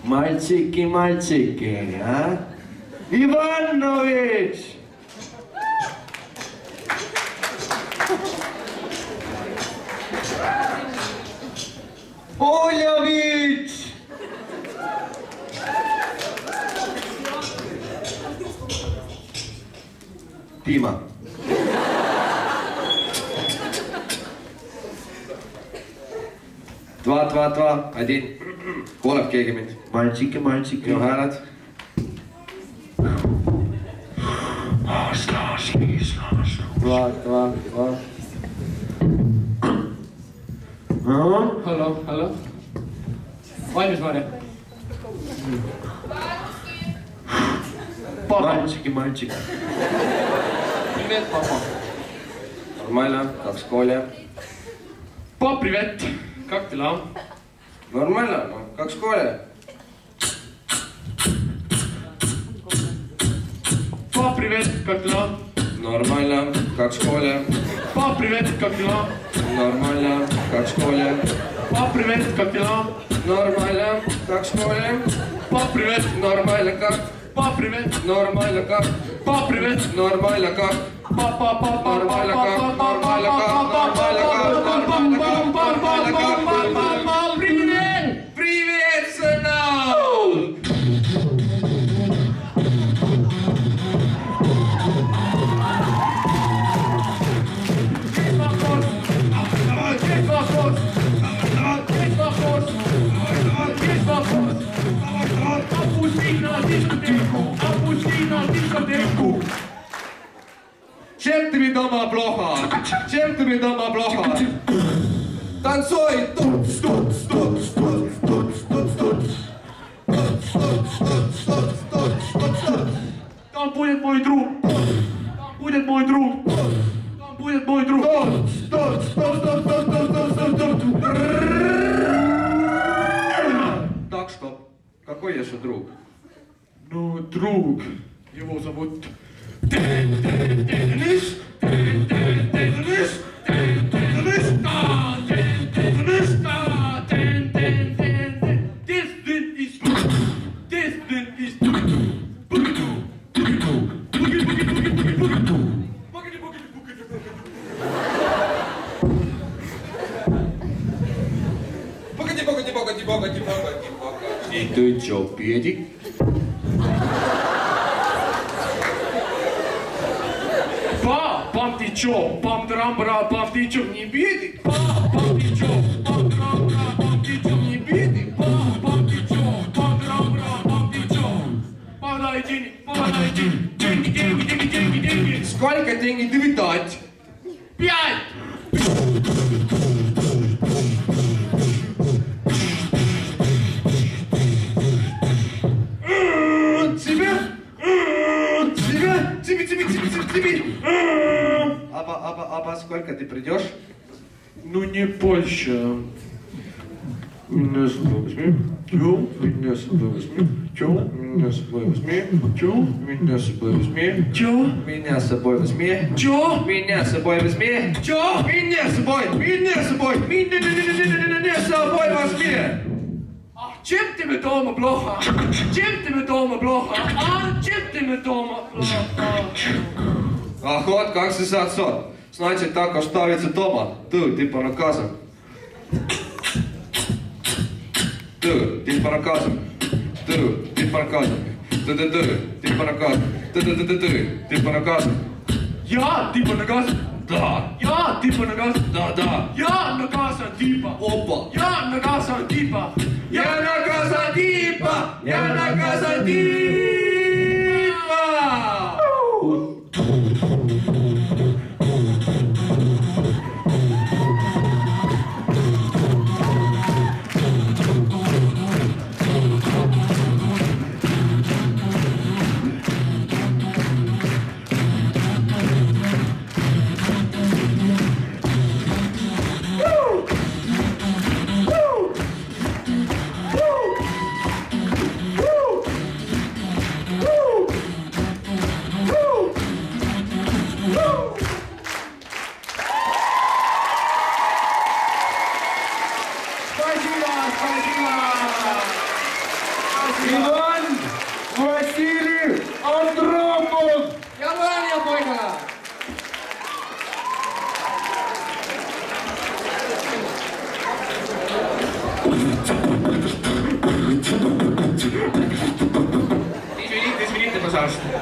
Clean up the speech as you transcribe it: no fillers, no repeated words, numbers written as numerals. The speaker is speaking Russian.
Мальчики, мальчики, а? Иванович! Олевич! Дима. Два, один. Kuuleb keegi mind? Mальчики, mальчики. Minu hääled. Два. Hallo. Valmis, Marja? Mальчики, mальчики. Привет, папа. Нормально, как в школе? Пап, привет. Как дела? Нормально, как в школе? Пап, привет, как дела? Нормально, как в школе. Пап, привет, как дела? Нормально, как в школе. Пап, привет, как дела? Нормально, как в школе. Пап, привет, Нормально, как? пап, привет, Нормально, как? пап, привет, Нормально, как? папа, Нормально, как? Нормально, как? Привет! Привет, сынок! Чем тебе дома плохо? Чем тебе дома плохо? Танцуй! Там будет мой друг! Там будет мой друг! Там будет мой друг! Так, стоп. Какой еще друг? Ну, друг. Его зовут... Денис! Погоди. Ты чё, педик? Пам, ты чё? Пам-трам-бра, пам, ты чё, не бедик? Пам, ты чё? Пам-трам-бра, пам, ты чё, не бедик? Пам, ты чё? Пам-трам-бра, пам, ты чё? Подай деньги. Сколько денег ты видать? 5! Тебе. Аба, сколько ты придешь? Ну, не больше. Меня с собой возьми. Чё? Меня с собой возьми. Чё? Меня с собой возьми. Чё? Меня с собой возьми. Чё? Меня с собой возьми. Чё? Меня с собой возьми. Чё? Меня с собой возьми. А чем тебе дома плохо? Чем тебе дома плохо? А чем тебе дома плохо? Ах, вот как сосаться. Значит, так оставится дома. Ты по наказам. Ты по наказам. Ты по наказам. Ты по наказам. Ты по наказам. Я типа наказан? Да. Я типа наказан? Да. Я наказан типа. Опа. Я наказан типа. Я наказан типа. Я наказан типа. Иван Васильев Андропов! Ja mõlemia poigale! Извините, пожалуйста.